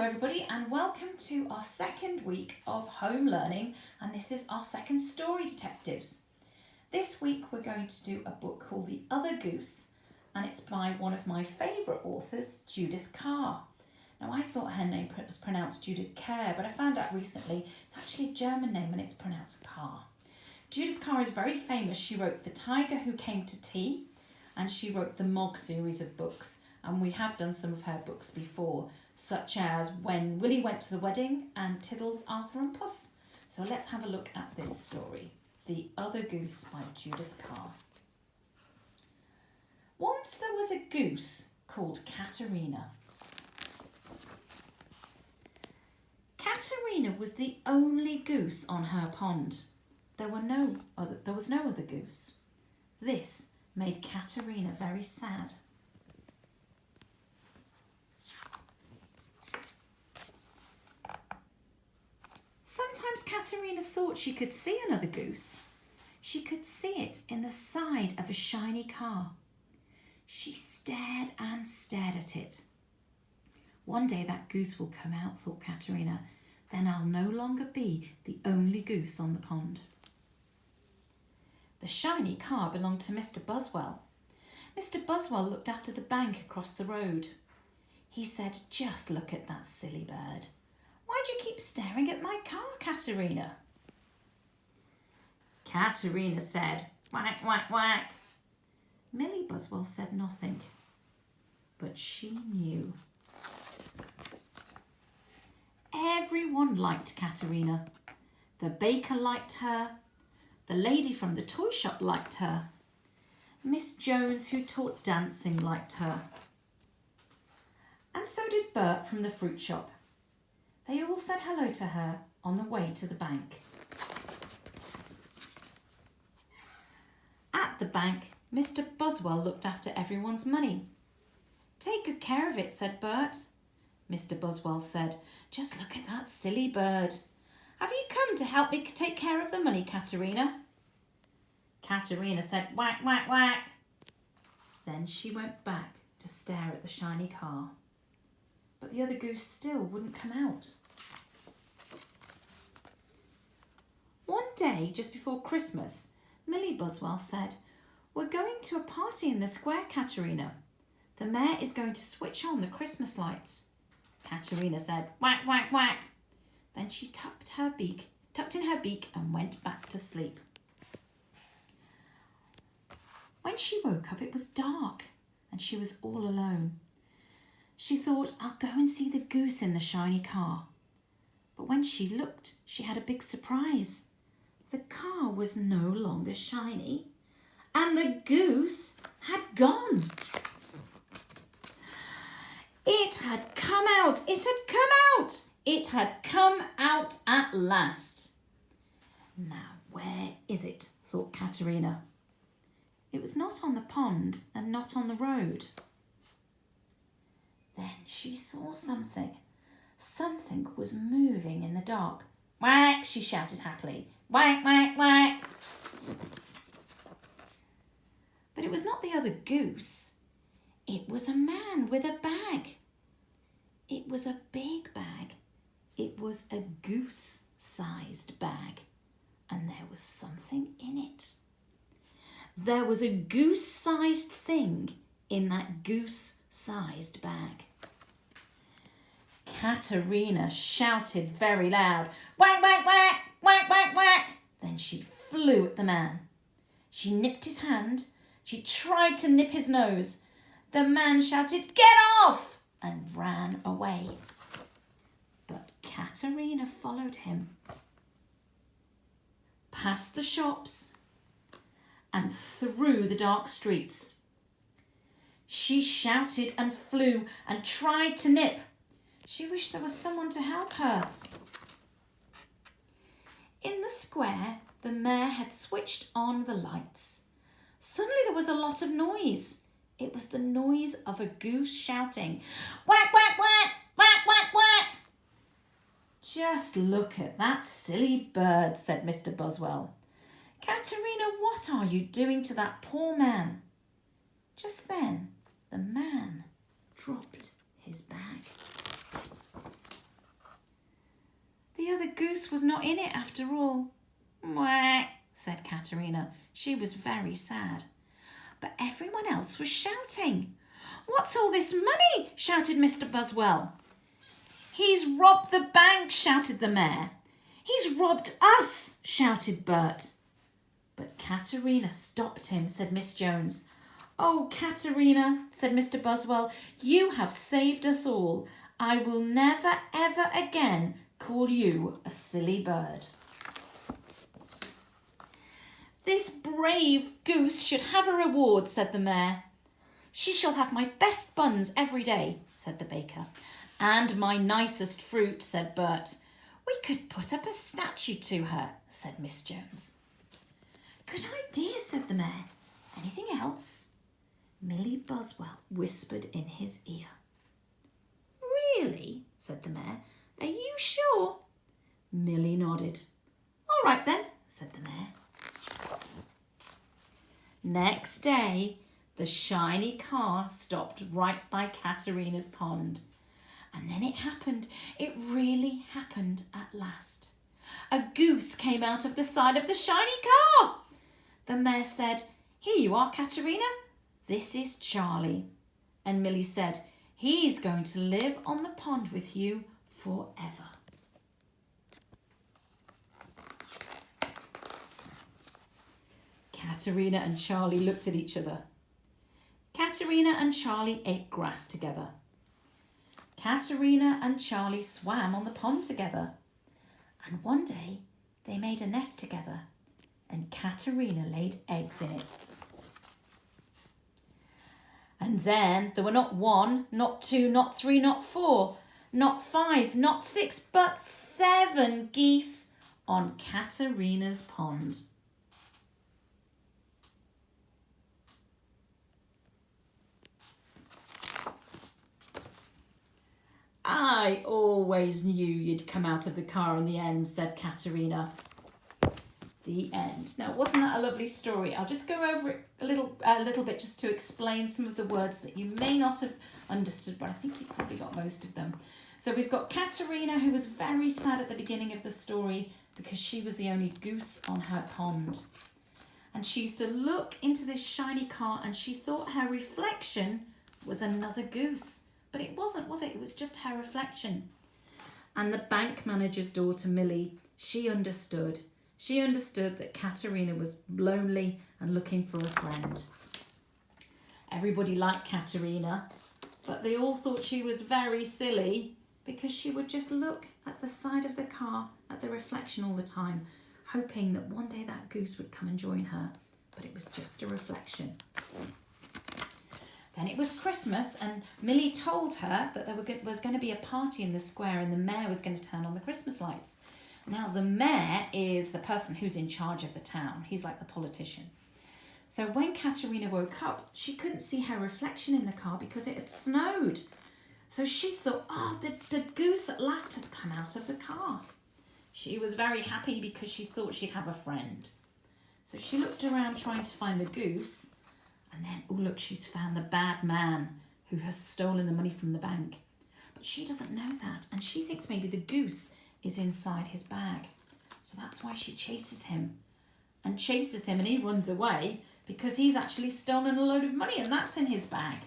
everybody, and welcome to our second week of home learning, and this is our second story detectives. This week we're going to do a book called The Other Goose, and it's by one of my favourite authors, Judith Kerr. Now I thought her name was pronounced Judith Kerr, but I found out recently it's actually a German name and it's pronounced Kerr. Judith Kerr is very famous. She wrote The Tiger Who Came to Tea, and she wrote the Mog series of books, and we have done some of her books before, such as When Willie Went to the Wedding and Tiddles, Arthur and Puss. So let's have a look at this story, The Other Goose by Judith Kerr. Once there was a goose called Katerina. Katerina was the only goose on her pond. There was no other goose. This made Katerina very sad. Sometimes Katerina thought she could see another goose. She could see it in the side of a shiny car. She stared and stared at it. One day that goose will come out, thought Katerina. Then I'll no longer be the only goose on the pond. The shiny car belonged to Mr. Buswell. Mr. Buswell looked after the bank across the road. He said, "Just look at that silly bird. Why do you keep staring at my car, Katerina?" Katerina said, "Whack, whack, whack." Millie Buswell said nothing, but she knew. Everyone liked Katerina. The baker liked her. The lady from the toy shop liked her. Miss Jones, who taught dancing, liked her. And so did Bert from the fruit shop. They all said hello to her on the way to the bank. At the bank, Mr. Buswell looked after everyone's money. "Take good care of it," said Bert. Mr. Buswell said, "Just look at that silly bird. Have you come to help me take care of the money, Katerina?" Katerina said, "Whack, whack, whack." Then she went back to stare at the shiny car. But the other goose still wouldn't come out. One day, just before Christmas, Millie Buswell said, "We're going to a party in the square, Katerina. The mayor is going to switch on the Christmas lights." Katerina said, "Whack, whack, whack." Then she tucked in her beak and went back to sleep. When she woke up, it was dark and she was all alone. She thought, "I'll go and see the goose in the shiny car." But when she looked, she had a big surprise. The car was no longer shiny, and the goose had gone. It had come out! It had come out! It had come out at last. Now, where is it? Thought Katerina. It was not on the pond and not on the road. Then she saw something. Something was moving in the dark. "Whack!" she shouted happily. "Whack, whack, whack!" But it was not the other goose. It was a man with a bag. It was a big bag. It was a goose-sized bag, and there was something in it. There was a goose-sized thing in that goose-sized bag. Katerina shouted very loud, "Whack, whack, whack! Whack, whack, whack!" Then she flew at the man. She nipped his hand. She tried to nip his nose. The man shouted, "Get off!" and ran away. But Katerina followed him, past the shops and through the dark streets. She shouted and flew and tried to nip. She wished there was someone to help her. In the square, the mayor had switched on the lights. Suddenly there was a lot of noise. It was the noise of a goose shouting, "Whack, whack, whack! Whack, whack, whack!" "Just look at that silly bird," said Mr. Buswell. "Katerina, what are you doing to that poor man?" Just then, the man dropped his bag. goose was not in it after all. Mwah, said Katerina. She was very sad. But everyone else was shouting. What's all this money? Shouted Mr. Buswell. He's robbed the bank, shouted the mayor. He's robbed us, shouted Bert. But Katerina stopped him, said Miss Jones. Oh, Katerina, said Mr. Buswell, you have saved us all. I will never, ever again call you a silly bird. This brave goose should have a reward, said the mayor. She shall have my best buns every day, said the baker. And my nicest fruit, said Bert. We could put up a statue to her, said Miss Jones. Good idea, said the mayor. Anything else? Millie Buswell whispered in his ear. Really? Said the mayor. Are you sure? Millie nodded. All right then, said the mayor. Next day, the shiny car stopped right by Katerina's pond. And then it happened. It really happened at last. A goose came out of the side of the shiny car. The mayor said, Here you are, Katerina. This is Charlie. And Millie said, He's going to live on the pond with you forever. Katerina and Charlie looked at each other. Katerina and Charlie ate grass together. Katerina and Charlie swam on the pond together. And one day they made a nest together and Katerina laid eggs in it. And then there were not 1, not 2, not 3, not 4, not 5, not 6, but 7 geese on Katerina's pond. I always knew you'd come out of the car in the end, said Katerina. The end. Now, wasn't that a lovely story? I'll just go over it a little bit just to explain some of the words that you may not have understood, but I think you probably got most of them. So we've got Katerina, who was very sad at the beginning of the story because she was the only goose on her pond. And she used to look into this shiny car and she thought her reflection was another goose. But it wasn't, was it? It was just her reflection. And the bank manager's daughter, Millie, she understood. She understood that Katerina was lonely and looking for a friend. Everybody liked Katerina, but they all thought she was very silly because she would just look at the side of the car, at the reflection all the time, hoping that one day that goose would come and join her. But it was just a reflection. Then it was Christmas and Millie told her that there was going to be a party in the square and the mayor was going to turn on the Christmas lights. Now the mayor is the person who's in charge of the town. He's like the politician. So when Katerina woke up, she couldn't see her reflection in the car because it had snowed. So she thought, oh, the goose at last has come out of the car. She was very happy because she thought she'd have a friend. So she looked around trying to find the goose. And then, oh look, she's found the bad man who has stolen the money from the bank. But she doesn't know that, and she thinks maybe the goose is inside his bag. So that's why she chases him. And he runs away because he's actually stolen a load of money and that's in his bag.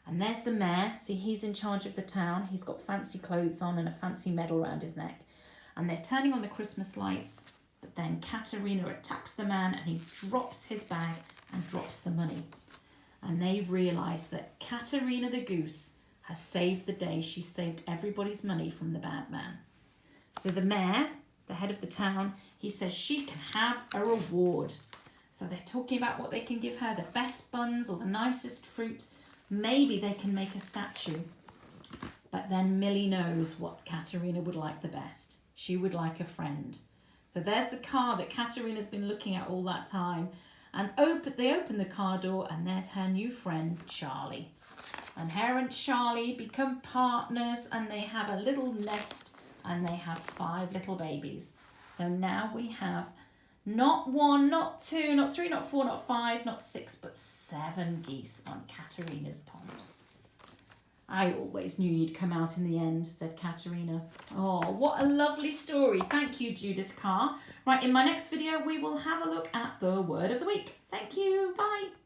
And there's the mayor. See, he's in charge of the town. He's got fancy clothes on and a fancy medal around his neck. And they're turning on the Christmas lights. But then Katerina attacks the man and he drops his bag and drops the money. And they realise that Katerina the goose has saved the day. She saved everybody's money from the bad man. So the mayor, the head of the town, he says she can have a reward. So they're talking about what they can give her, the best buns or the nicest fruit. Maybe they can make a statue. But then Millie knows what Katerina would like the best. She would like a friend. So there's the car that Katerina's been looking at all that time. And they open the car door and there's her new friend, Charlie. And her and Charlie become partners and they have a little nest and they have 5 little babies. So now we have not 1, not 2, not 3, not 4, not 5, not 6, but 7 geese on Katerina's pond. I always knew you'd come out in the end, said Katerina. Oh, what a lovely story. Thank you, Judith Carr. Right, in my next video, we will have a look at the word of the week. Thank you. Bye.